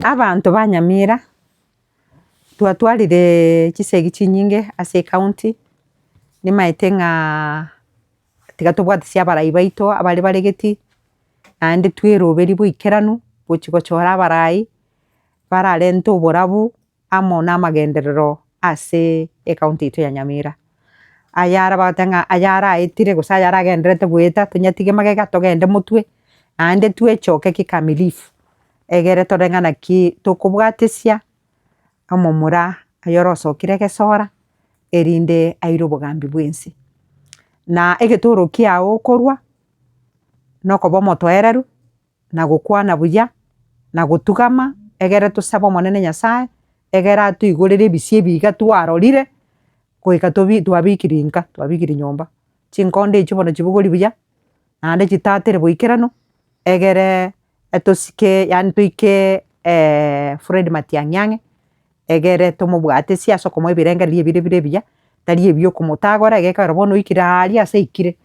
Abantu ba Nyamira twatwarire chisegi chinyinge ase county nimaete ng'a tiga tobwate cia abarai baito abare baregeti naende tweroberi boikeranu gochi gochora abarai bararente oborabu amo na amagenderero ase ecounty yaito ya Nyamira. Ayare bagoteba ng'a ayaraetire gose ayaragenderete goeta tonyatige magega togende motwe naende twechoke kikamilifu egere tore naki tokobwatesia omomura ayorosokire gesora erinde aire obogambi bwensi. Na egetoro kiago okorwa nokoba omotoereru na gokwana buya na gotugama egere tosabe omonene Nyasaye egere atoigorere ebisi ebiiga twarorire goika twabikirie nka twabikirie nyomba. Chinkondo echio bono chibogori buya naende chitatere boikeranu egere tosike yaani toike Fred Matiang'i ang'e egere tomobwatesia ase okomoa ebirengereri ebire bire ebiya tari ebia okomotagora egekogera bono oikire aria ase aikire.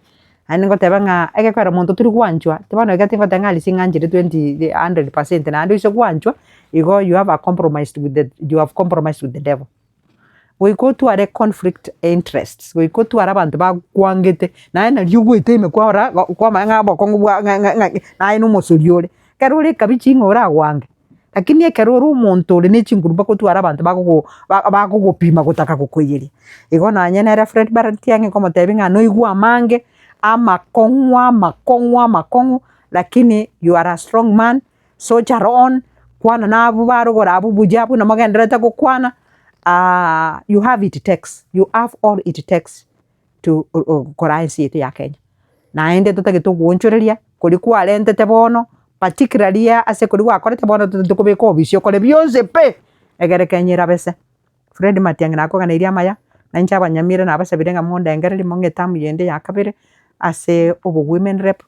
Naende ngoteba ng'a egekogera monto tori gwanchwa bono iga tingoteba ng'a rising'anchire 100% naende ase gwanchwa igo you have compromised with the devil. Goika otware conflict interests goika otware abanto bakwangete naende nari ogoeta ime kwaora kwamanya ng'a obokong'u ng'a naye na omosori ore ekero ore ekabia ching'e oragwange lakini ekero ore omonto ore na echinguru bakotwara abanto bakogopima gotaka gokoiyeria. Igo nonye nere Fred Matiang'i nkomotebia ng'a noigwa amange amakong'u lakini you are a strong man, soldier on, kwana na abwo barogora abwo buya buna mogenderete gokwana. You have all it takes to gokora ensi yaito ya Kenya. Naende totagete goonchoreria kori kwarentete bono particularly ase kori gwakorete bono tokobeka obisi okore bionsi pi egere Kenya erabese. Fred Matiang'i nakoganeirie amaya na inche abanyamira nabasabire ng'a mondengereri mong'ete amo yende ya kabere ase obo women rep.